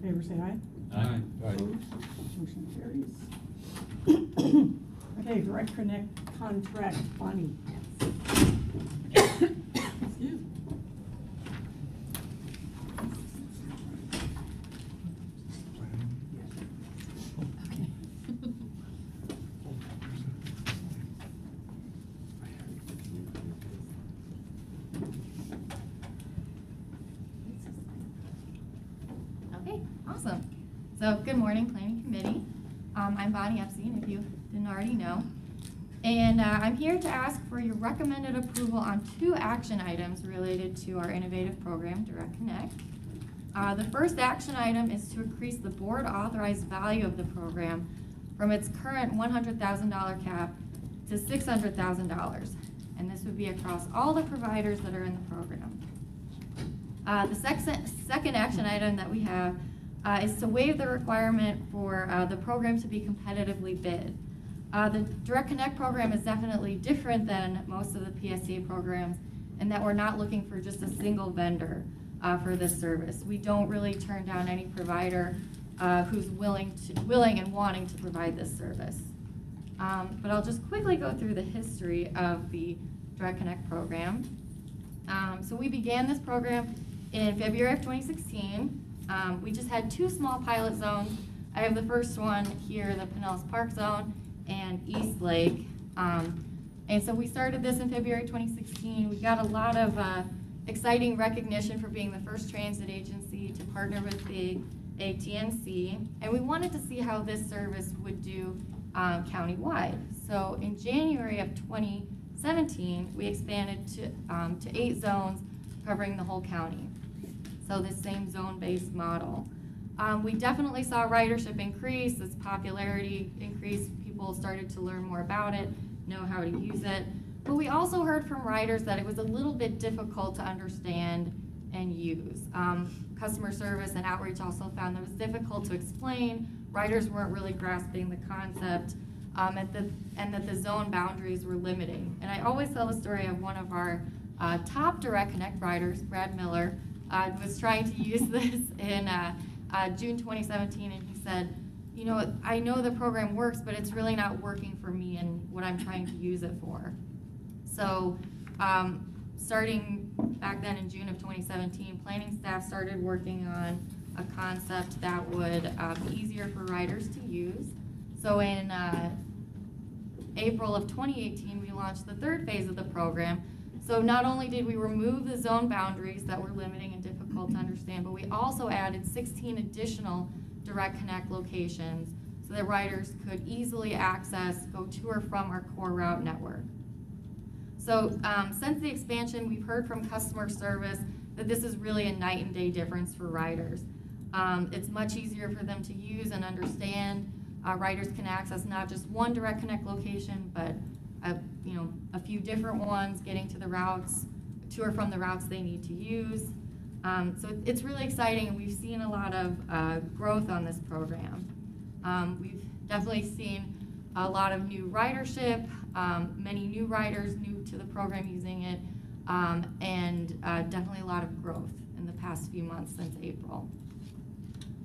favor say aye. Aye. Opposed? Motion carries. Okay, Direct Connect contract, Bonnie. Excuse me. Okay. Okay, awesome. So good morning, Planning Committee. I'm Bonnie Epstein, if you didn't already know. And I'm here to ask for your recommended approval on 2 action items related to our innovative program, Direct Connect. The first action item is to increase the board authorized value of the program from its current $100,000 cap to $600,000. And this would be across all the providers that are in the program. The second action item that we have is to waive the requirement for the program to be competitively bid. The Direct Connect program is definitely different than most of the PSTA programs in that we're not looking for just a single vendor for this service. We don't really turn down any provider who's willing and wanting to provide this service. But I'll just quickly go through the history of the Direct Connect program. So we began this program in February of 2016. We just had 2 small pilot zones. I have the first one here, the Pinellas Park Zone, and East Lake. And so we started this in February 2016. We got a lot of exciting recognition for being the first transit agency to partner with the ATNC, and we wanted to see how this service would do countywide. So in January of 2017, we expanded to 8 zones covering the whole county. So this same zone-based model. We definitely saw ridership increase, its popularity increased, people started to learn more about it, know how to use it. But we also heard from riders that it was a little bit difficult to understand and use. Customer service and outreach also found that it was difficult to explain. Riders weren't really grasping the concept, and that the zone boundaries were limiting. And I always tell the story of one of our top Direct Connect riders, Brad Miller, was trying to use this in June 2017, and he said, you know, I know the program works, but it's really not working for me and what I'm trying to use it for. So starting back then in June of 2017, planning staff started working on a concept that would be easier for riders to use. So in April of 2018, we launched the 3rd phase of the program. So not only did we remove the zone boundaries that were limiting and difficult to understand, but we also added 16 additional Direct Connect locations so that riders could easily access, go to or from our core route network. So since the expansion, we've heard from customer service that this is really a night and day difference for riders. It's much easier for them to use and understand. Riders can access not just one Direct Connect location, but a few different ones, getting to the routes, to or from the routes they need to use. So it's really exciting, and we've seen a lot of growth on this program. We've definitely seen a lot of new ridership, many new riders new to the program using it, and definitely a lot of growth in the past few months since April.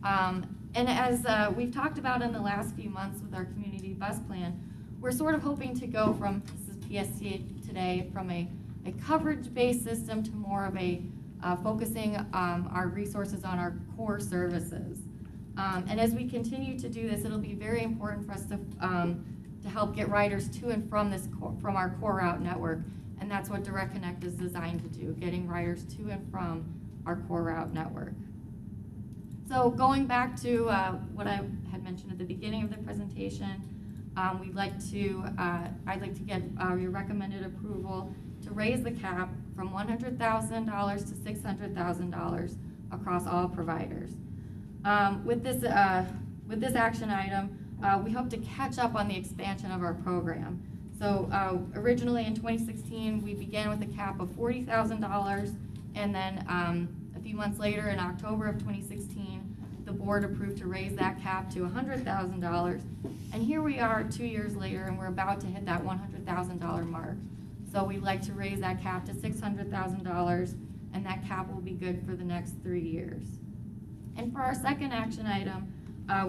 And as we've talked about in the last few months with our community bus plan, we're sort of hoping to go from, this is PSTA today, from a coverage-based system to more of a focusing our resources on our core services. And as we continue to do this, it'll be very important for us to help get riders to and from from our core route network, and that's what Direct Connect is designed to do, getting riders to and from our core route network. So going back to what I had mentioned at the beginning of the presentation, I'd like to get your recommended approval to raise the cap from $100,000 to $600,000 across all providers. With this action item, we hope to catch up on the expansion of our program. So originally in 2016, we began with a cap of $40,000, and then a few months later, in October of 2016, the board approved to raise that cap to $100,000. And here we are 2 years later, and we're about to hit that $100,000 mark. So we'd like to raise that cap to $600,000, and that cap will be good for the next 3 years. And for our second action item,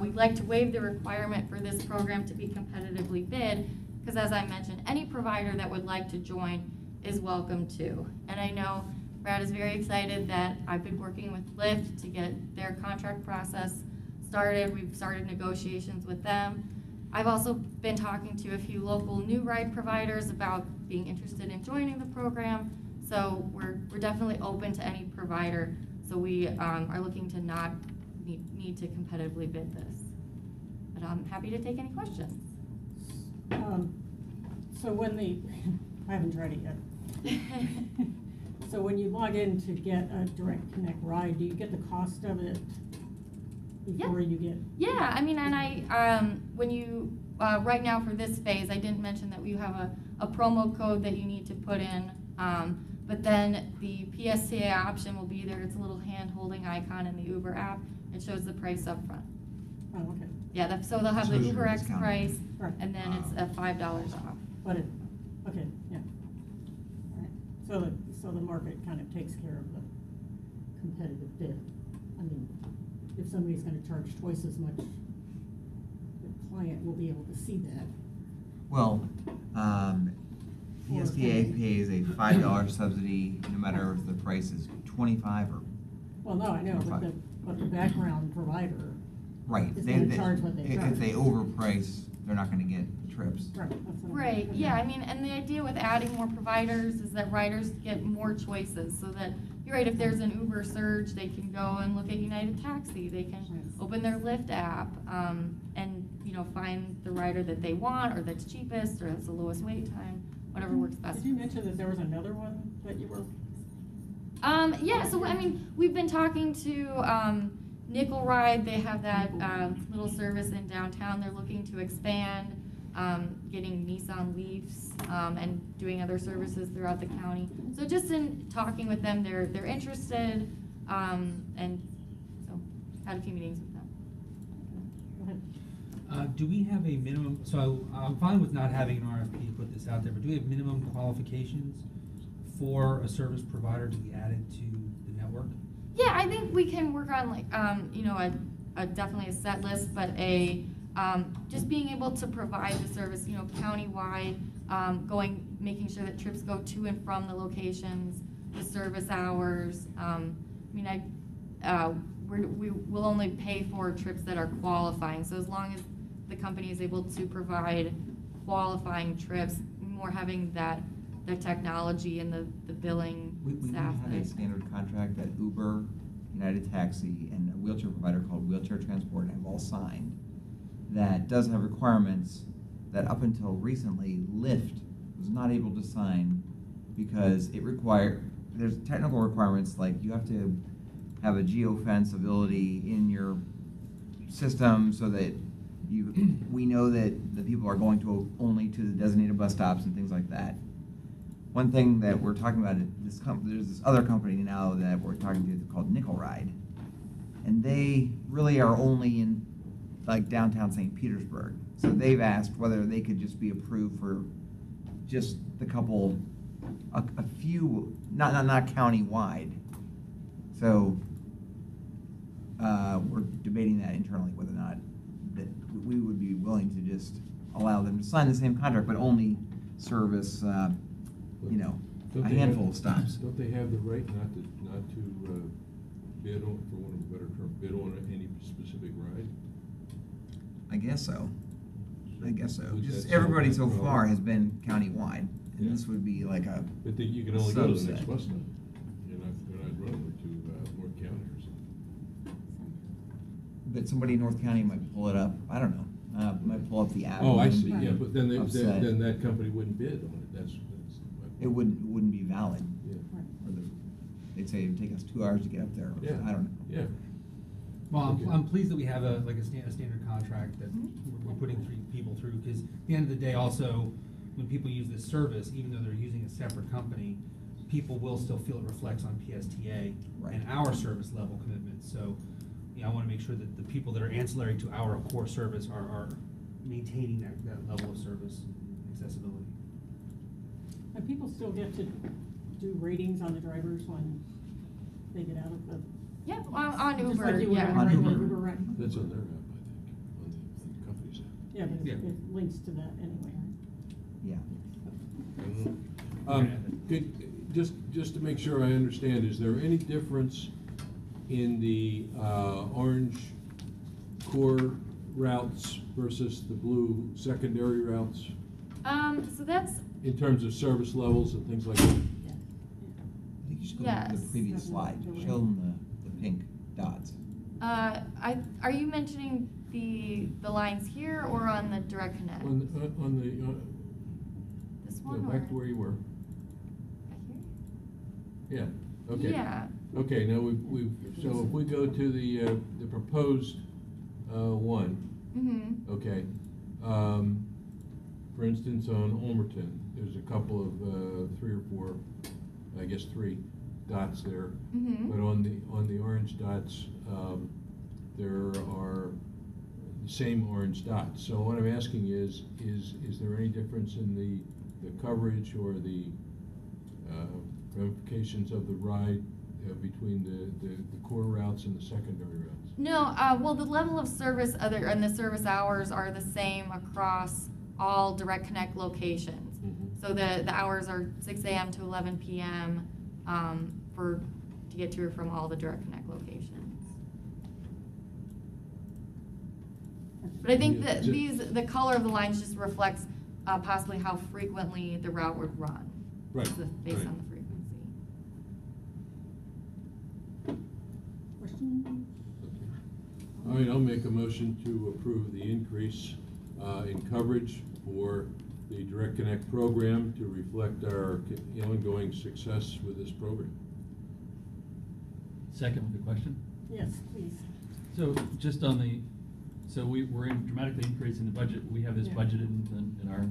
we'd like to waive the requirement for this program to be competitively bid, because as I mentioned, any provider that would like to join is welcome to. And I know Brad is very excited that I've been working with Lyft to get their contract process started. We've started negotiations with them. I've also been talking to a few local new ride providers about being interested in joining the program. So we're definitely open to any provider. So we are looking to not need to competitively bid this. But I'm happy to take any questions. So when I haven't tried it yet. So when you log in to get a Direct Connect ride, do you get the cost of it before you get? Yeah, I mean, and I, when you, right now for this phase, I didn't mention that we have a promo code that you need to put in, but then the PSTA option will be there. It's a little hand-holding icon in the Uber app. It shows the price up front. Oh, okay. Yeah, so they'll have the Shows your Uber X discount. price, Right. and then it's $5 off. But okay, yeah. All right. So the market kind of takes care of the competitive bid. I mean, if somebody's gonna charge twice as much, the client will be able to see that. Well, PSTA pays a $5 subsidy no matter if the price is 25 or, Well, no, I know, but the background provider right. is gonna charge what they charge. If they overprice, they're not gonna get trips. Right, that's what I'm Right, saying. yeah, I mean, and the idea with adding more providers is that riders get more choices, so that, you're right, if there's an Uber surge, they can go and look at United Taxi, they can Yes. open their Lyft app, and, you know, find the rider that they want, or that's cheapest, or has the lowest wait time, whatever works best. Did you mention that there was another one that you were? Yeah, so, I mean, we've been talking to, Nickel Ride, they have that, little service in downtown, they're looking to expand, getting Nissan Leafs, and doing other services throughout the county. So just in talking with them, they're interested, and so had a few meetings with them. Go ahead. Do we have a minimum, so I'm fine with not having an RFP put this out there, but do we have minimum qualifications for a service provider to be added to the network? Yeah, I think we can work on like, you know, definitely a set list, but just being able to provide the service, you know, countywide, making sure that trips go to and from the locations, the service hours. I mean, we will only pay for trips that are qualifying. So as long as the company is able to provide qualifying trips, more having the technology and the billing We staff. have a standard contract that Uber, United Taxi, and a wheelchair provider called Wheelchair Transport have all signed that does have requirements that up until recently Lyft was not able to sign because there's technical requirements like you have to have a geofence ability in your system so that we know that the people are going to only to the designated bus stops and things like that. One thing that we're talking about, there's this other company now that we're talking to called Nickel Ride, and they really are only in like downtown St. Petersburg. So they've asked whether they could just be approved for just a few, not county-wide. So we're debating that internally whether or not that we would be willing to just allow them to sign the same contract, but only service, you know, a handful of stops. Don't they have the right not to bid on, for want of a better term, bid on any specific ride? I guess so. Would Just that everybody solve so that far problem? has been countywide, and Yeah. this would be like a. But you can only go to the next subset. bus stop. You're not running to North County or something. But somebody in North County might pull it up. I don't know. Might pull up the app. Oh, I and see, be yeah, but then upset. then that company wouldn't bid on it, that's. It wouldn't be valid. Yeah, Or they'd say it'd take us 2 hours to get up there. yeah. I don't know. Yeah. Well, Okay. I'm pleased that we have a standard contract that we're putting 3 people through, because at the end of the day, also, when people use this service, even though they're using a separate company, people will still feel it reflects on PSTA Right. and our service level commitments. So, you know, I want to make sure that the people that are ancillary to our core service are maintaining that level of service and accessibility. And people still get to do ratings on the drivers when they get out of the Yeah, on Just Uber, like you would yeah. on a On regular Uber. Uber ride. That's on their app, I think, on the company's app. Yeah, but Yeah. it links to that anyway. Yeah. Just to make sure I understand, is there any difference in the orange core routes versus the blue secondary routes So that's, in terms of service levels and things like that? I think you should go to Yes. the previous slide, show them the pink dots. are you mentioning the lines here or on the direct connect? On This the, one or? back to where you were. Back here? Yeah, okay. Yeah. Okay, now so if we go to the proposed one, Mm-hmm. okay. For instance, on Olmerton, there's a couple of 3 or 4, I guess 3 dots there. Mm-hmm. But on the orange dots, there are the same orange dots. So what I'm asking is there any difference in the coverage or the ramifications of the ride between the core routes and the secondary routes? No, well, the level of service and the service hours are the same across all Direct Connect locations. Mhm. So the hours are 6 a.m. to 11 p.m. To get to or from all the Direct Connect locations. But I think Yeah, that the color of the lines just reflects possibly how frequently the route would run. Right, Based right. on the frequency. Question? All right, I'll make a motion to approve the increase in coverage for the Direct Connect program to reflect our ongoing success with this program. Second with the question. Yes, please. So just on the, so we're dramatically increasing the budget. We have this Yeah. budgeted in our,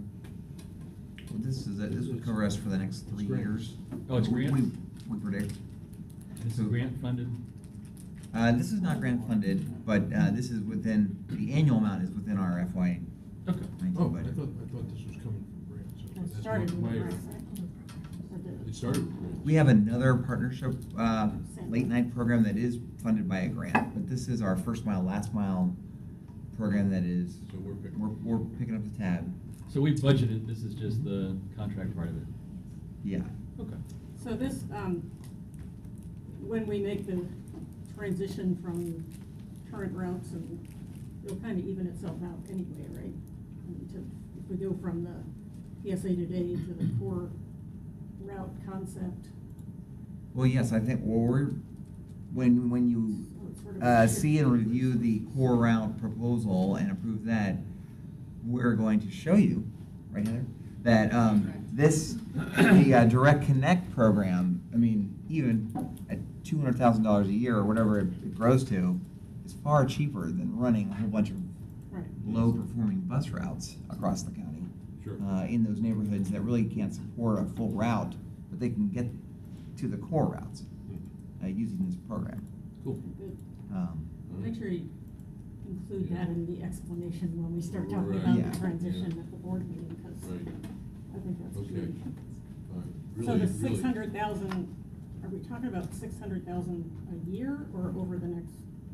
Well, this would cover us for the next 3 It's grant. years. Oh, it's grant? We predict. this is So- grant funded. This is not grant funded, but this is within, the annual amount is within our FY Okay. 19 Oh, I budget. thought this was coming from grants. So It that's started with my the error. grant, right? Or did it? It started with grants. We have another partnership, late night program that is funded by a grant, but this is our first mile, last mile program that is, So we're picking. we're picking up the tab. So we budgeted, this is just the contract part of it. Yeah. Okay. So this, when we make the transition from current routes, and it'll kind of even itself out anyway, right? I mean, if we go from the PSA today to the core route concept. Well, yes, I think, when you so it's sort of a see and shift. review the core route proposal and approve that, we're going to show you, right Heather, that the Direct Connect program, I mean, even at $200,000 a year or whatever it grows to, is far cheaper than running a whole bunch of Right. low-performing bus routes across the county. Sure. In those neighborhoods that really can't support a full route, but they can get to the core routes using this program. Cool. Good. Um, Make sure you include that in the explanation when we start talking Right. about Yeah. the transition Yeah. at the board meeting, because Right. I think that's Okay. key. All right. So Really, the really- 600,000, are we talking about 600,000 a year or over the next?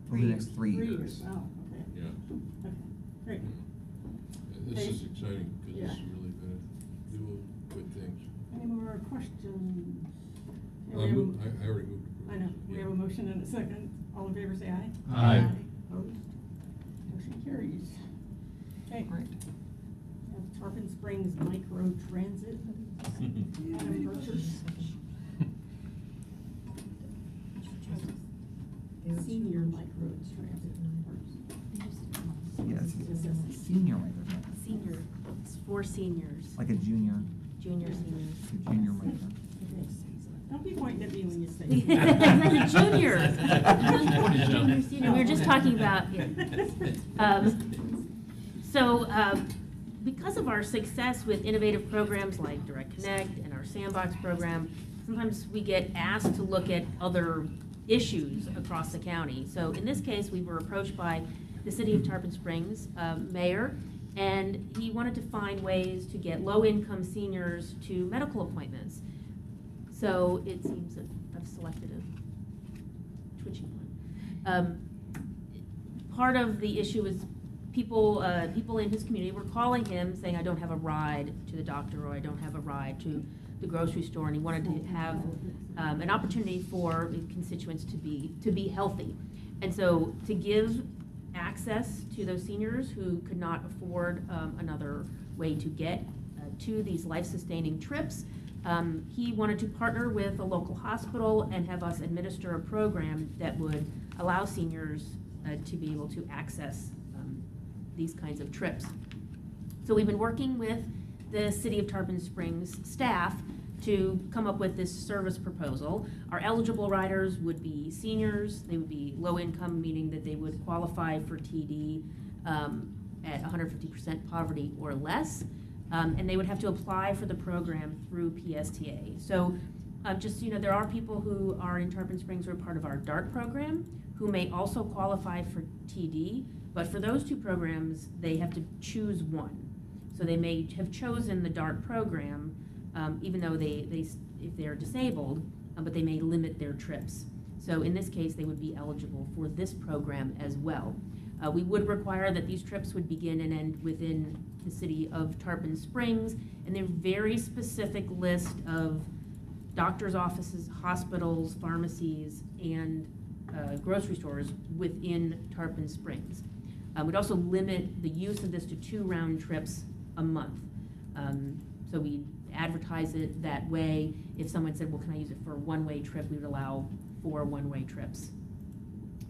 Over the next 3 3 years. Oh, okay. Yeah. Okay, great. This Okay. is exciting because Yeah. it's really gonna do good things. Any more questions? Okay, I we have a- I already moved. I know, we have a motion and a second. All in favor, say aye. Aye. Opposed? Motion carries. Okay. Great. We have Tarpon Springs Micro Transit. Adam Burchers. Senior Micro Transit. Yes, This is- senior micro, Senior, it's for seniors, like a junior junior seniors. micro. Don't be pointing at me when you say. Like a junior. Pointed Joe. Junior, senior, we were just talking about, because of our success with innovative programs like Direct Connect and our Sandbox program, sometimes we get asked to look at other issues across the county. So in this case, we were approached by the city of Tarpon Springs mayor, and he wanted to find ways to get low-income seniors to medical appointments. So it seems that I've selected a twitching one. Part of the issue is people in his community were calling him saying, I don't have a ride to the doctor, or I don't have a ride to the grocery store, and he wanted to have an opportunity for constituents to be healthy. And so to give access to those seniors who could not afford another way to get to these life-sustaining trips, he wanted to partner with a local hospital and have us administer a program that would allow seniors to be able to access these kinds of trips. So we've been working with the City of Tarpon Springs staff to come up with this service proposal. Our eligible riders would be seniors. They would be low income, meaning that they would qualify for TD at 150% poverty or less. And they would have to apply for the program through PSTA. So just so you know, there are people who are in Tarpon Springs who are part of our DART program who may also qualify for TD, but for those two programs, they have to choose one. So they may have chosen the DART program, even though if they're disabled, but they may limit their trips. So in this case, they would be eligible for this program as well. We would require that these trips would begin and end within the City of Tarpon Springs, and they're very specific list of doctors' offices, hospitals, pharmacies, and grocery stores within Tarpon Springs. We'd also limit the use of this to 2 round trips a month. So we advertise it that way. If someone said, well, can I use it for a one-way trip, we would allow 4 one-way trips.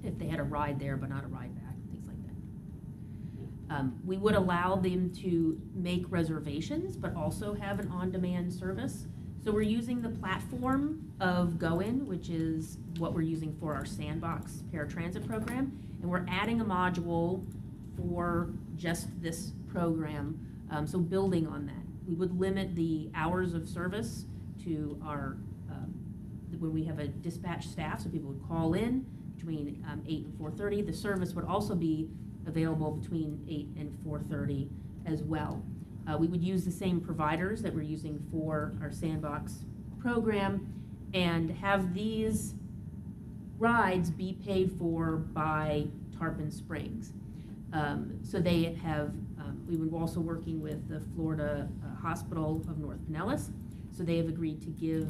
If they had a ride there but not a ride back, things like that. We would allow them to make reservations, but also have an on-demand service. So we're using the platform of Go-In, which is what we're using for our Sandbox paratransit program, and we're adding a module for just this program, so building on that. We would limit the hours of service to our, when we have a dispatch staff, so people would call in between 8 and 4:30. The service would also be available between 8 and 4:30 as well. We would use the same providers that we're using for our Sandbox program and have these rides be paid for by Tarpon Springs. So they have, we were also working with the Florida Hospital of North Pinellas. So they have agreed to give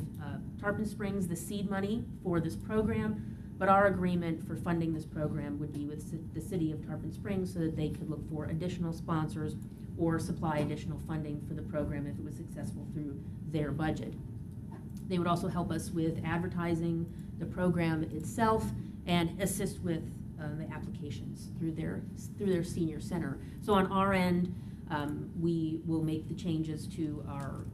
Tarpon Springs the seed money for this program, but our agreement for funding this program would be with the City of Tarpon Springs so that they could look for additional sponsors or supply additional funding for the program if it was successful through their budget. They would also help us with advertising the program itself and assist with the applications through their senior center. So on our end, we will make the changes to our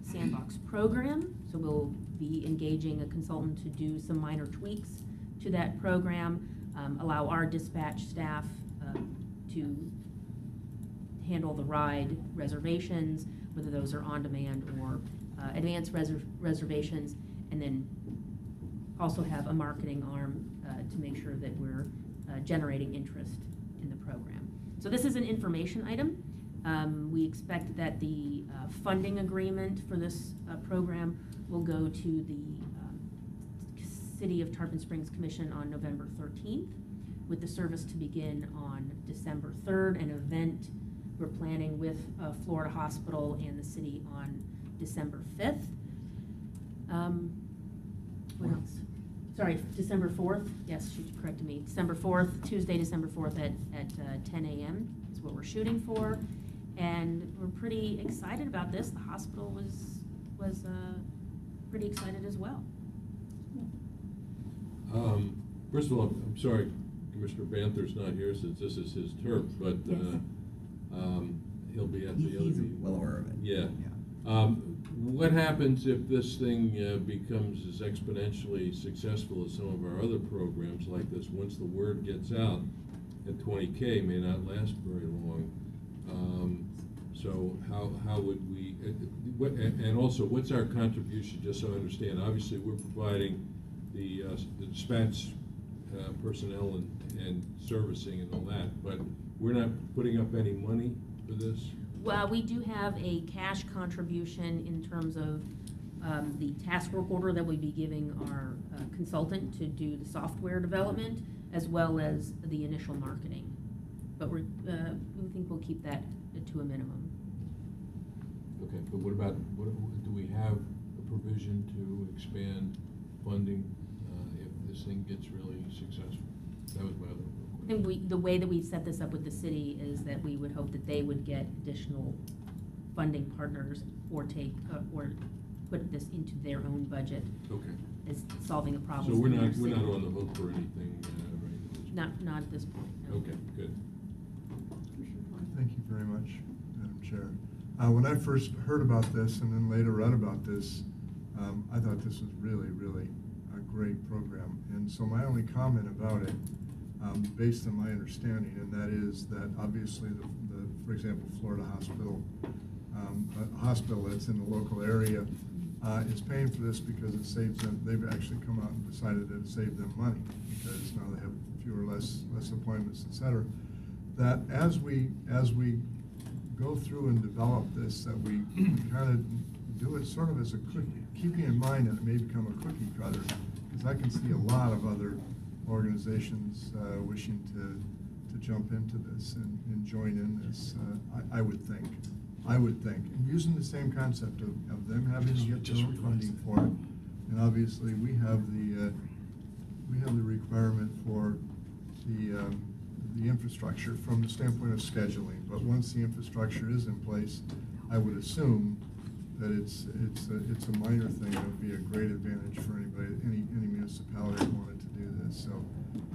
Sandbox program. So we'll be engaging a consultant to do some minor tweaks to that program, allow our dispatch staff to handle the ride reservations, whether those are on demand or advanced reservations, and then also have a marketing arm to make sure that we're generating interest in the program. So this is an information item. We expect that the funding agreement for this program will go to the City of Tarpon Springs Commission on November 13th, with the service to begin on December 3rd, an event we're planning with Florida Hospital and the city on December 5th. What else? Sorry, December 4th. Yes, she corrected me. December 4th, Tuesday, December 4th at 10 a.m. is what we're shooting for. And we're pretty excited about this. The hospital was pretty excited as well. First of all, I'm sorry Commissioner Banther's not here since this is his turf, but Yes. He'll be at the other He's meeting. well aware of it. Yeah. What happens if this thing becomes as exponentially successful as some of our other programs like this? Once the word gets out, and 20K may not last very long. So how would we, and also what's our contribution, just so I understand? Obviously, we're providing the dispatch personnel and servicing and all that, but we're not putting up any money for this? Well, we do have a cash contribution in terms of the task work order that we'll be giving our consultant to do the software development. as well as the initial marketing. But we think we'll keep that to a minimum. Okay, but what about, do we have a provision to expand funding if this thing gets really successful? That was my other question. And the way that we've set this up with the city is that we would hope that they would get additional funding partners or or put this into their own budget Okay. as solving a problem. So we're not on the hook for anything right now? Not at this point, no. Okay, good. Thank you very much, Madam Chair. When I first heard about this and then later read about this, I thought this was really, really a great program. And so my only comment about it, based on my understanding, and that is that obviously for example, Florida Hospital, a hospital that's in the local area is paying for this because it saves them. They've actually come out and decided that it saved them money because now they have fewer, less appointments, et cetera. That as we go through and develop this, that we kind of do it sort of as a cookie, keeping in mind that it may become a cookie cutter, because I can see a lot of other organizations wishing to jump into this and join in this. I would think, and using the same concept of them having to get their own funding for it, and obviously we have the requirement for the infrastructure from the standpoint of scheduling. But once the infrastructure is in place, I would assume that it's a minor thing. It would be a great advantage for anybody, any municipality that wanted to do this. So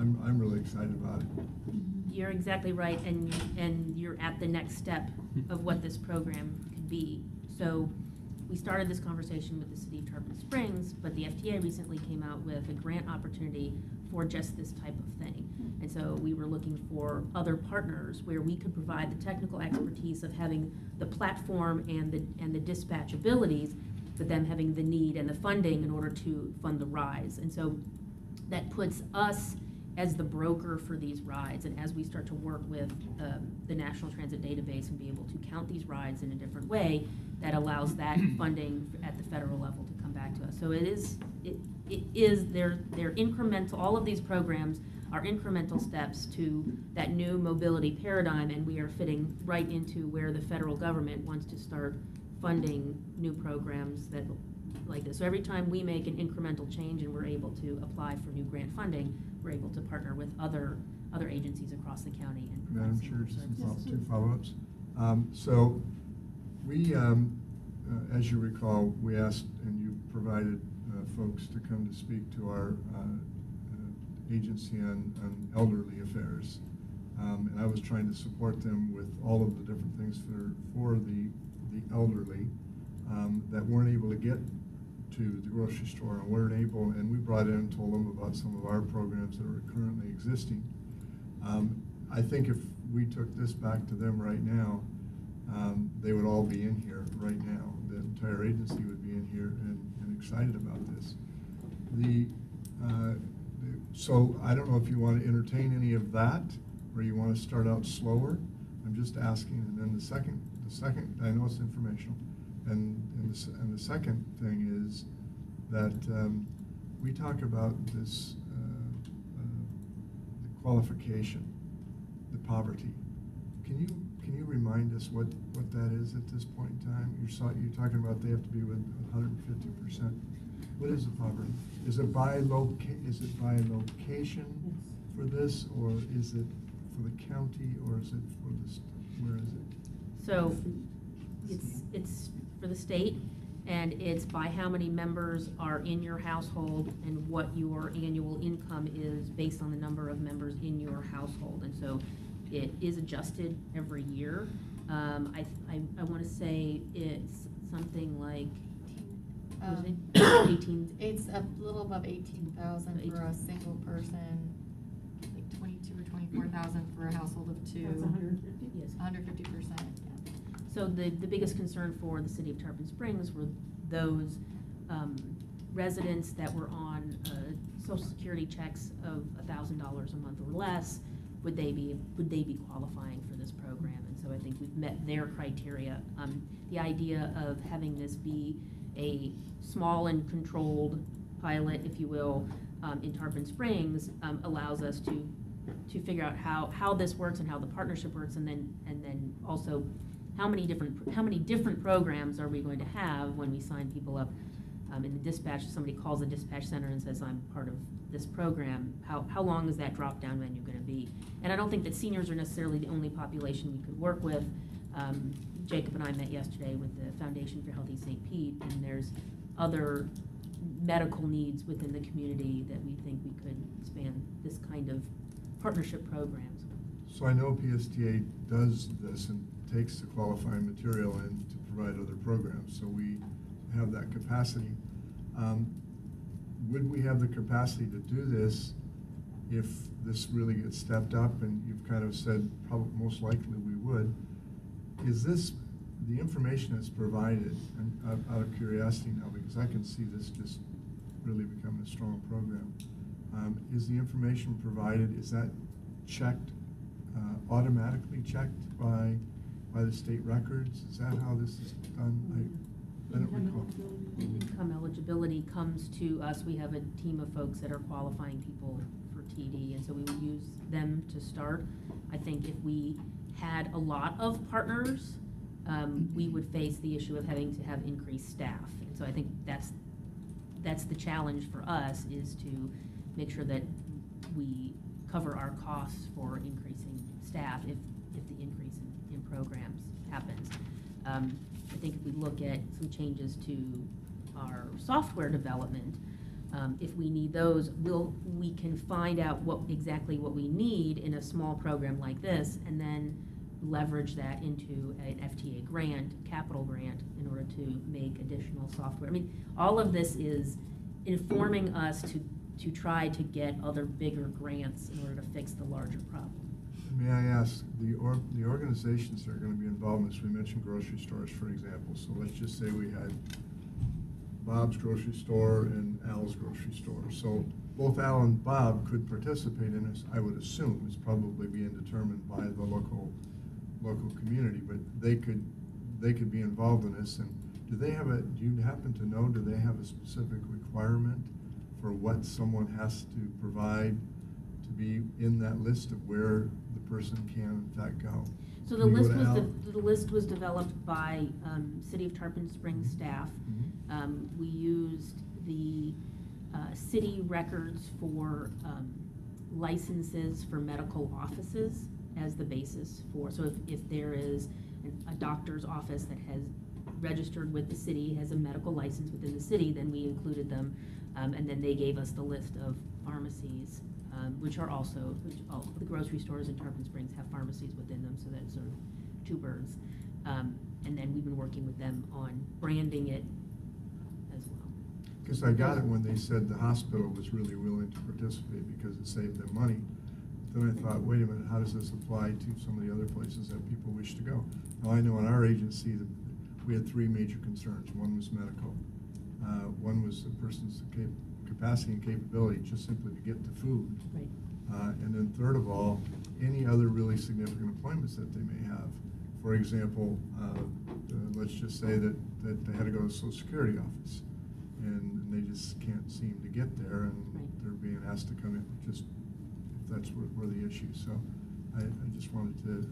I'm really excited about it. You're exactly right, and you're at the next step of what this program could be. So we started this conversation with the city of Tarpon Springs, but the FTA recently came out with a grant opportunity for just this type of thing. And so we were looking for other partners where we could provide the technical expertise of having the platform and the dispatch abilities, but them having the need and the funding in order to fund the rides. And so that puts us as the broker for these rides, and as we start to work with the National Transit Database and be able to count these rides in a different way, that allows that funding at the federal level to come back to us. So they're incremental. All of these programs are incremental steps to that new mobility paradigm, and we are fitting right into where the federal government wants to start funding new programs that like this. So every time we make an incremental change and we're able to apply for new grant funding, we're able to partner with other agencies across the county. And Madam Chair, just two follow-ups. So we, as you recall, we asked and you provided folks to come to speak to our agency on elderly affairs. And I was trying to support them with all of the different things for the elderly that weren't able to get to the grocery store and weren't able, and we brought in and told them about some of our programs that are currently existing. I think if we took this back to them right now, they would all be in here right now. The entire agency would be in here and excited about this. So I don't know if you want to entertain any of that, or you want to start out slower. I'm just asking. And then the second, I know it's informational, and the second thing is that we talk about this the qualification, the poverty. Can you remind us what that is at this point in time? You're talking about they have to be with 150%. What is the poverty? Is it by location for this, or is it for the county, or is it for the where is it? So it's for the state, and it's by how many members are in your household and what your annual income is based on the number of members in your household. And so it is adjusted every year. I want to say it's something like 18. It's a little above 18,000 for a single person, like 22 or 24,000 for a household of two. That's 150? Yes. 150%. Yeah. So the biggest concern for the city of Tarpon Springs were those residents that were on Social Security checks of $1,000 a month or less. Would they be qualifying for this program? And so I think we've met their criteria. The idea of having this be a small and controlled pilot, if you will, in Tarpon Springs allows us to figure out how this works and how the partnership works, and then also how many different programs are we going to have when we sign people up in the dispatch. Somebody calls the dispatch center and says, I'm part of this program. How long is that drop-down menu going to be? And I don't think that seniors are necessarily the only population we could work with. Jacob and I met yesterday with the Foundation for Healthy St. Pete, and there's other medical needs within the community that we think we could expand this kind of partnership programs. So I know PSTA does this and takes the qualifying material in to provide other programs, so we have that capacity. Would we have the capacity to do this if this really gets stepped up? And you've kind of said probably most likely we would. Is this the information that's provided, and out of curiosity now, because I can see this just really becoming a strong program, is the information provided, is that checked, automatically checked by the state records? Is that how this is done? I don't recall. Income eligibility comes to us. We have a team of folks that are qualifying people for TD, and so we would use them to start. I think if we had a lot of partners, we would face the issue of having to have increased staff. And so I think that's the challenge for us, is to make sure that we cover our costs for increasing staff if the increase in programs happens. I think if we look at some changes to our software development, if we need those, we can find out exactly what we need in a small program like this, and then leverage that into an FTA grant, capital grant, in order to make additional software. I mean, all of this is informing us to try to get other bigger grants in order to fix the larger problem. May I ask, the organizations that are going to be involved in this, we mentioned grocery stores, for example. So let's just say we had Bob's grocery store and Al's grocery store. So both Al and Bob could participate in this, I would assume. It's probably being determined by the local community, but they could be involved in this. And do you happen to know, do they have a specific requirement for what someone has to provide to be in that list of where the person can in fact go? So the list was developed by City of Tarpon Springs staff. Mm-hmm. We used the city records for licenses for medical offices as the basis for, so if there is a doctor's office that has registered with the city, has a medical license within the city, then we included them, and then they gave us the list of pharmacies, which all the grocery stores in Tarpon Springs have pharmacies within them, so that's sort of two birds. And then we've been working with them on branding it as well. Because I got it when they said the hospital was really willing to participate because it saved them money. Then I thought, wait a minute, how does this apply to some of the other places that people wish to go? Now, I know in our agency that we had three major concerns. One was medical. One was a person's capacity and capability just simply to get to food. Right. And then third of all, any other really significant appointments that they may have. For example, let's just say that they had to go to the Social Security office, and they just can't seem to get there, and right. they're being asked to come in, just if that's where the issue. So I just wanted to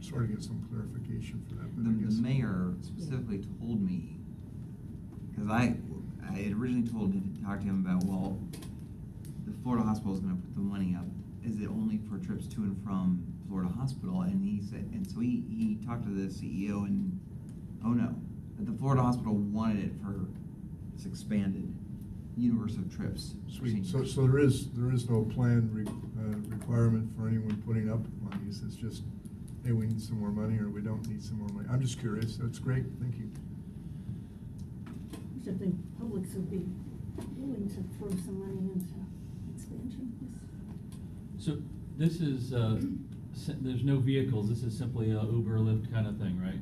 sort of get some clarification for that. But The mayor specifically told me, because I had originally talked to him about, well, the Florida hospital is going to put the money up. Is it only for trips to and from Florida hospital? And he said, and so he talked to the CEO, and oh no, that the Florida hospital wanted it for this expanded universe of trips. Sweet. So there is no planned requirement for anyone putting up monies. It's just, hey, we need some more money, or we don't need some more money. I'm just curious. That's great. Thank you. I should think Publix would be willing to throw some money into expansion. So this is, there's no vehicles, this is simply a Uber, Lyft kind of thing, right?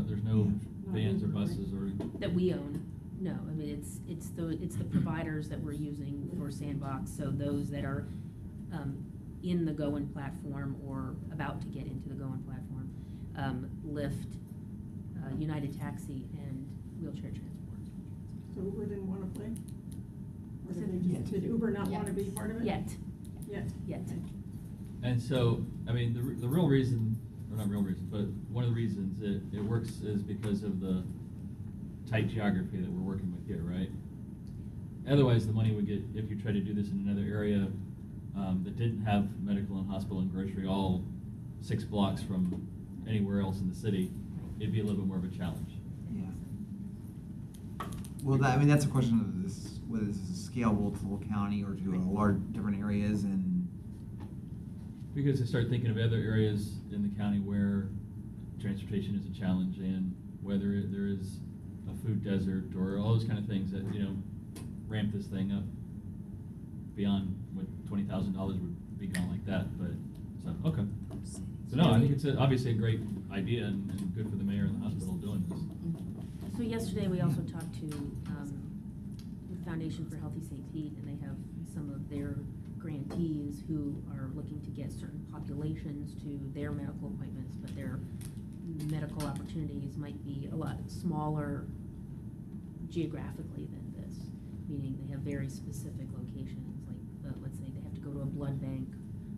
There's no vans or buses or? That we own. No, I mean, it's the providers that we're using for Sandbox, so those that are in the Goin platform or about to get into the Goin platform, Lyft, United Taxi, and Wheelchair Transport. So Uber didn't want to play? Or did Uber not want to be part of it? Yet, Yet. yet. And so, I mean, the real reason, or not real reason, but one of the reasons it works is because of the tight geography that we're working with here, right? Otherwise, the money would get, if you try to do this in another area that didn't have medical and hospital and grocery all 6 blocks from anywhere else in the city, it'd be a little bit more of a challenge. Yeah. Well, I mean, that's a question of this, whether this is scalable to the whole county or to large different areas, and Because I start thinking of other areas in the county where transportation is a challenge, and whether there is a food desert or all those kind of things that, ramp this thing up beyond what $20,000 would be gone like that, but, so, okay. So no, I think it's obviously a great idea and good for the mayor and the hospital doing this. So yesterday, we also talked to the Foundation for Healthy St. Pete, and they have some of their grantees who are looking to get certain populations to their medical appointments, but their medical opportunities might be a lot smaller geographically than this, meaning they have very specific locations, like, let's say they have to go to a blood bank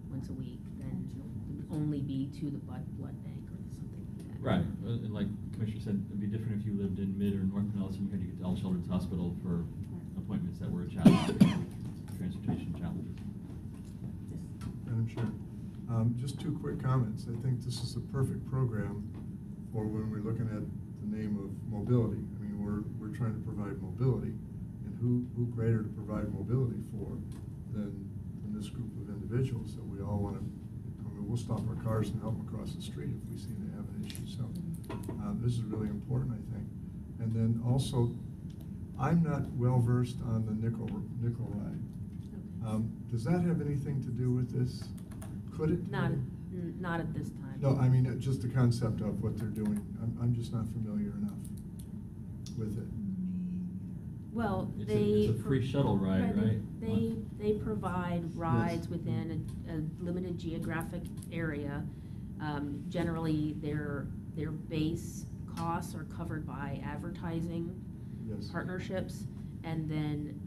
once a week, then it would only be to the blood bank or something like that. Right, and like Commissioner said, it'd be different if you lived in Mid or North Pinellas and you had to get to All Children's Hospital for appointments that were a challenge, transportation challenges. Madam Chair, just 2 quick comments. I think this is a perfect program for when we're looking at the name of mobility. I mean, we're trying to provide mobility, and who greater to provide mobility for than this group of individuals that we all want to. I mean, we'll stop our cars and help them across the street if we see they have an issue. So this is really important, I think. And then also, I'm not well versed on the nickel ride. Does that have anything to do with this? Could it? Not at this time. No, I mean, just the concept of what they're doing. I'm just not familiar enough with it. Well, It's a free shuttle ride, right? They provide rides within a limited geographic area. Generally, their base costs are covered by advertising Yes. partnerships, and then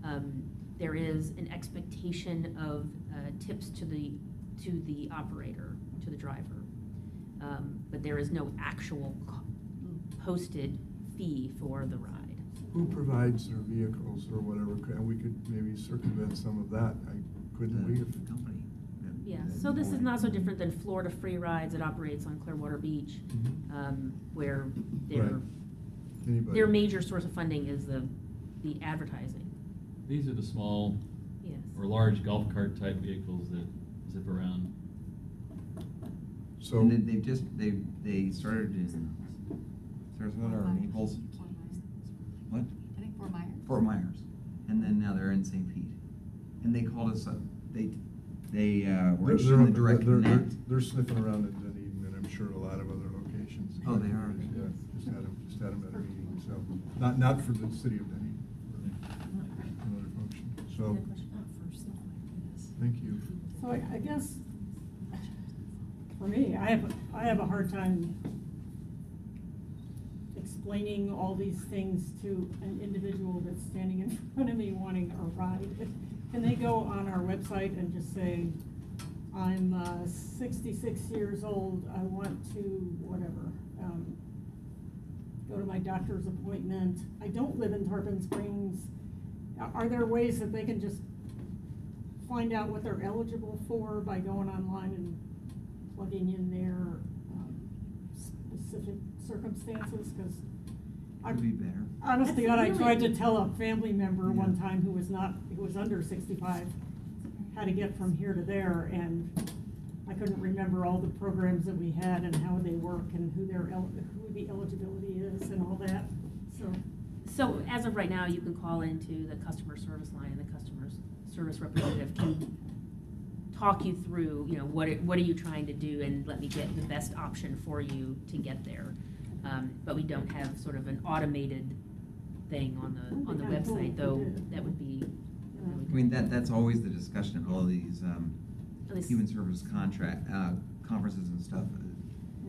there is an expectation of tips to the operator, to the driver, but there is no actual posted fee for the ride. Who provides their vehicles or whatever? And we could maybe circumvent some of that, couldn't we? the company. Yeah, so this is not so different than Florida Free Rides that operates on Clearwater Beach, where Right. Anybody? their major source of funding is the advertising. These are the small Yes. or large golf cart type vehicles that zip around. So. And then they started in Sarasota or Naples. What? I think Fort Myers. Fort Myers, and then now they're in St. Pete, and they called us up. They were interested in the direct connect. They're sniffing around in Dunedin, and I'm sure a lot of other locations. Oh, they are? Yeah, just had them at a meeting, so, not for the city of Dunedin, for another function, so, thank you. So I guess, for me, I have a hard time explaining all these things to an individual that's standing in front of me wanting a ride. Can they go on our website and just say, I'm 66 years old, I want to whatever, go to my doctor's appointment, I don't live in Tarpon Springs. Are there ways that they can just find out what they're eligible for by going online and plugging in their specific circumstances? Because Could be better. honest to God, I Really? tried to tell a family member one Yeah. time who was under 65, how to get from here to there, and I couldn't remember all the programs that we had and how they work and who the eligibility is and all that, so. So as of right now, you can call into the customer service line, and the customer service representative can talk you through, what are you trying to do, and let me get the best option for you to get there. But we don't have sort of an automated thing on the That'd be kinda cool website, if we though. did. That would be. I mean, that's always the discussion of all these At least- human service conferences and stuff.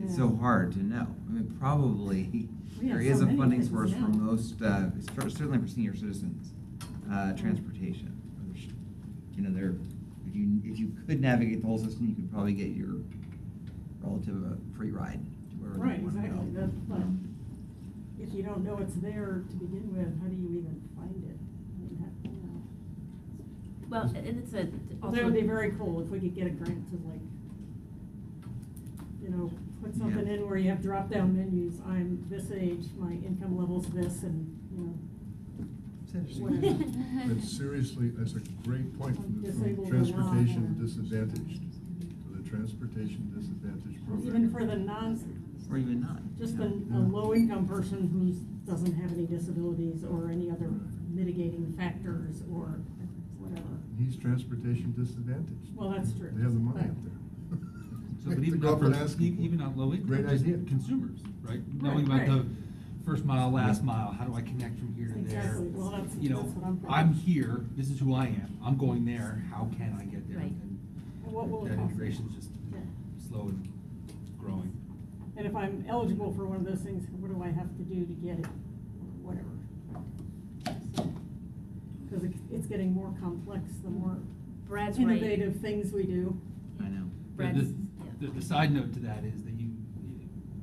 It's Yeah. so hard to know. I mean, probably We have there is so a many funding things source for now. most, certainly for senior citizens, transportation. you know, if you could navigate the whole system, you could probably get your relative a free ride to wherever Right, you want to go. exactly, but if you don't know it's there to begin with, how do you even find it? I mean, you know. Well, and it's a, also. That would be very cool if we could get a grant to like, you know, put something Yeah. in where you have drop-down menus, I'm this age, my income level's this, and, you know. It's interesting. whatever. But seriously, that's a great point from Disabled or transportation not, or- disadvantaged, for the transportation disadvantaged program. Even for the Or even not. just you know. a low-income person who doesn't have any disabilities or any other mitigating factors or whatever. He's transportation disadvantaged. Well, that's true. They have the money But- up there. So, but To even go not up and for, ask people. even not low income, Great just idea. consumers, right? Right, Knowing about right. the first mile, last Yeah. mile, how do I connect from here to there? Exactly. Well, that's- You know, that's what I'm thinking. I'm here, this is who I am, I'm going there, how can I get there? Right. And what will it That cost? integration's just Yeah. slow and growing. And if I'm eligible for one of those things, what do I have to do to get it, or whatever? Because it's getting more complex, the more Brad's right. innovative things we do. I know. Brad's, The side note to that is that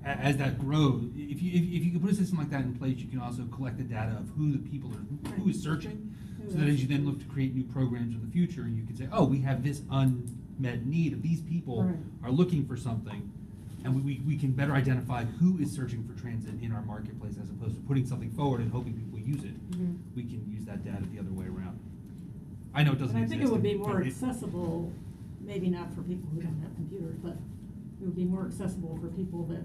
as that grows, if you can put a system like that in place, you can also collect the data of who the people are, who is searching, so that as you then look to create new programs in the future, you can say, oh, we have this unmet need of these people Right. are looking for something, and we can better identify who is searching for transit in our marketplace as opposed to putting something forward and hoping people use it. Mhm. We can use that data the other way around. I know it doesn't And I exist. think it would be but more it- accessible, maybe not for people who don't have computers, but it would be more accessible for people that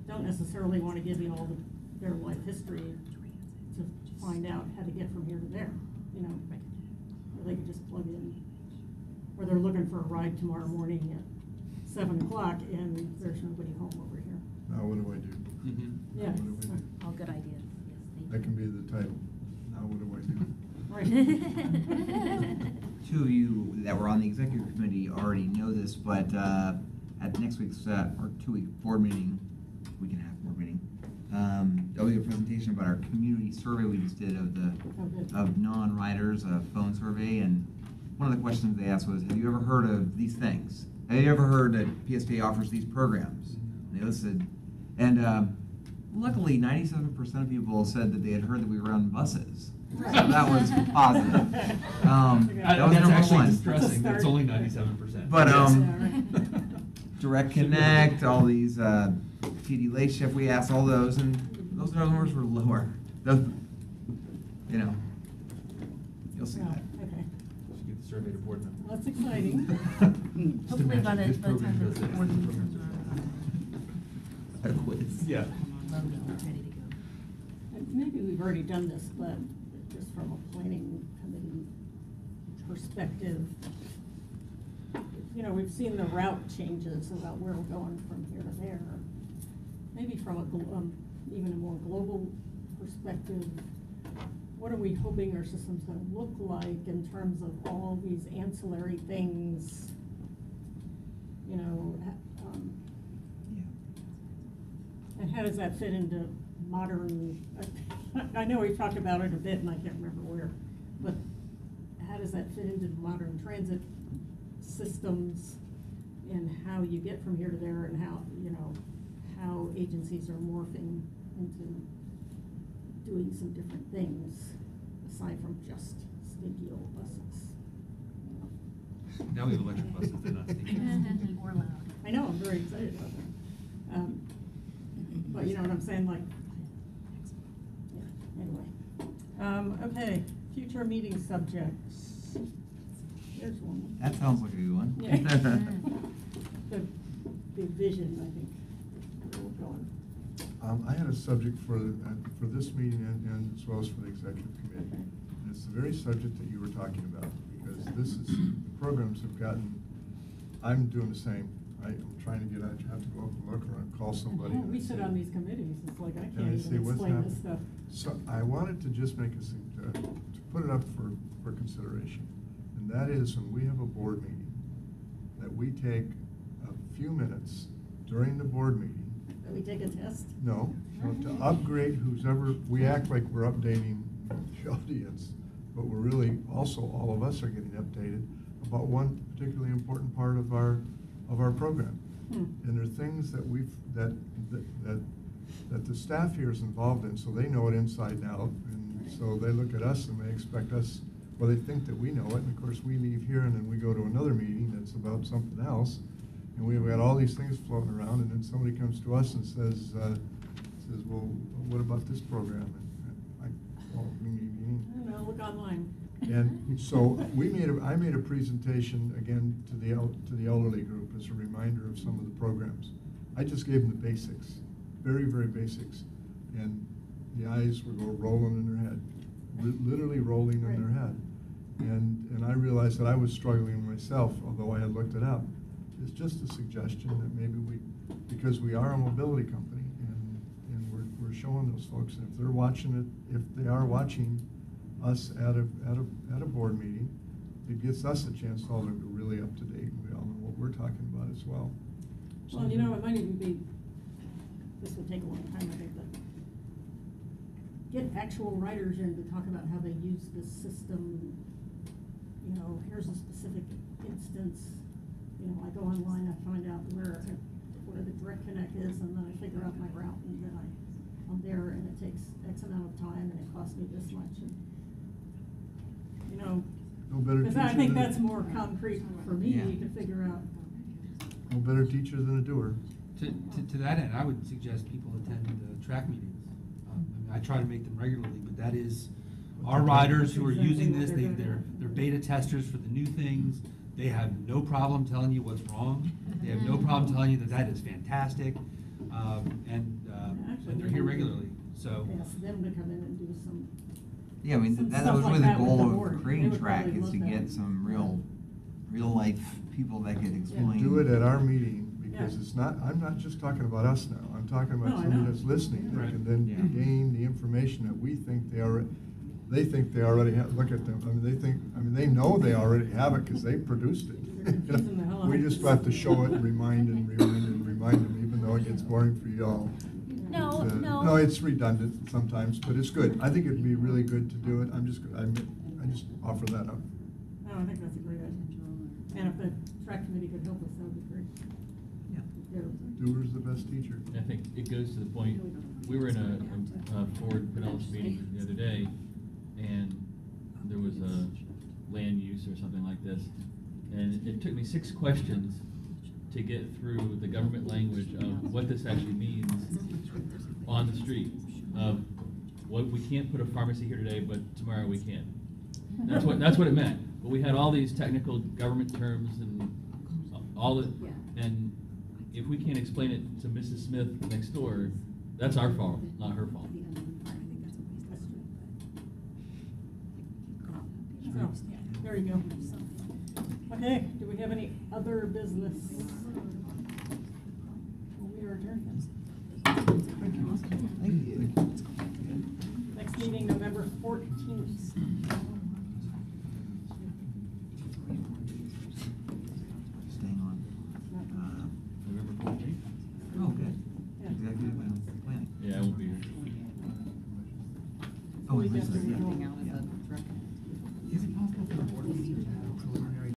don't necessarily want to give you all their life history to find out how to get from here to there, you know? Right. Or they could just plug in, or they're looking for a ride tomorrow morning at 7 o'clock and there's nobody home over here. Now what do I do? Mhm. Yeah. What do we do? All good ideas, yes, thank That can be the title. Now what do I do? Right. Two of you that were on the executive committee already know this, but at next week's, or 2-week board meeting, week and a half board meeting, there'll be a presentation about our community survey we just did of the, Oh, good. of non-riders, a phone survey, and one of the questions they asked was, have you ever heard of these things? Have you ever heard that PSTA offers these programs? And they listed, and luckily 97% of people said that they had heard that we were on buses. So that was positive. That was That's number actually one. distressing, that it's Start. only 97%. But, Yeah, Direct Connect, all these, TD late shift, we asked all those, and those numbers were lower. Those, you know, you'll see Yeah, that. okay. Should get the survey to board members. That's exciting. Just Hopefully by imagine the this time program the does this, board this meeting's program does A quiz. Yeah. Logan, ready to go. And maybe we've already done this, but just from a planning committee perspective, you know, we've seen the route changes about where we're going from here to there. Maybe from a even a more global perspective, what are we hoping our system's gonna look like in terms of all these ancillary things? You know, Yeah. and how does that fit into modern, I know we've talked about it a bit and I can't remember where, but how does that fit into modern transit systems and how you get from here to there and how, you know, how agencies are morphing into doing some different things aside from just stinky old buses. Now we have electric buses, they're not stinky. Or loud. I know, I'm very excited about that. But you know what I'm saying, like, yeah, anyway. Okay, future meeting subjects. There's one. That sounds like a good one. Yeah. The vision, I think, where we're going. I had a subject for this meeting and as well as for the executive committee. Okay. And it's the very subject that you were talking about, because this is, the programs have gotten, I'm doing the same. I'm trying to get out, you have to go up and look or call somebody. Oh, we and sit say- on these committees, it's like, I and can't say, even "What's explain this happening?" stuff. So I wanted to just make to put it up for consideration. And that is when we have a board meeting, that we take a few minutes during the board meeting. That we take a test? No, to upgrade who's ever, we act like we're updating the audience, but we're really, also, all of us are getting updated about one particularly important part of our program. Hmm. And there are things that that the staff here is involved in, so they know it inside and out. And so they look at us and they expect us, well, they think that we know it. And of course, we leave here and then we go to another meeting that's about something else. And we've got all these things floating around, and then somebody comes to us and says, well, what about this program? And well, I don't know, look online. and so I made a presentation again to the elderly group as a reminder of some of the programs. I just gave them the basics, very, very basics. And the eyes were rolling in their head, literally rolling in their head. And I realized that I was struggling myself, although I had looked it up. It's just a suggestion that maybe because we are a mobility company and we're showing those folks, and if they're watching it, if they are watching us at a board meeting, it gives us a chance to all be really up to date, and we all know what we're talking about as well. Well, you know, it might even be, this will take a long time, I think, but get actual writers in to talk about how they use this system. You know, here's a specific instance. You know, I go online, I find out where the direct connect is, and then I figure out my route, and then I'm there, and it takes X amount of time, and it costs me this much. And, you know, No better because I teacher think than- that's more concrete for me Yeah. to figure out. No better teacher than a doer. To that end, I would suggest people attend the track meetings. I mean, I try to make them regularly, but that is, our riders who are using this, they're beta testers for the new things. They have no problem telling you what's wrong. They have no problem telling you that is fantastic. And they're here regularly, so. Ask them to come in and do some. Yeah, I mean, some that stuff was like really the that with goal board. of They creating would track, probably is to love get that. some real life people that could explain. Do it at our meeting, because Yeah. it's not, I'm not just talking about us now, I'm talking No, about I somebody know. that's listening, that Right. can then Yeah. gain the information that we think they think they already have. Look at them, they know they already have it because they produced it. They're confusing the hell out We of just us. have to show it and remind them, even though it gets boring for y'all. No, no. No, it's redundant sometimes, but it's good. I think it'd be really good to do it. I just offer that up. No, I think that's a great idea. And if the track committee could help us, that would be great. Yeah. Yeah. Doer's the best teacher. I think it goes to the point, we were in a Ford Pinellas meeting the other day, and there was a land use or something like this, and it took me 6 questions to get through the government language of what this actually means on the street. What, we can't put a pharmacy here today, but tomorrow we can. That's what it meant. But we had all these technical government terms and all it, and if we can't explain it to Mrs. Smith next door, that's our fault, not her fault. So, there you go. Okay, do we have any other business? We are adjourned. Thank you. Next meeting, November 14th. Staying on. November 14th? Oh, good. Yeah. Executive planning. Yeah, I won't be here. Oh, Week Lisa, after we yeah. go.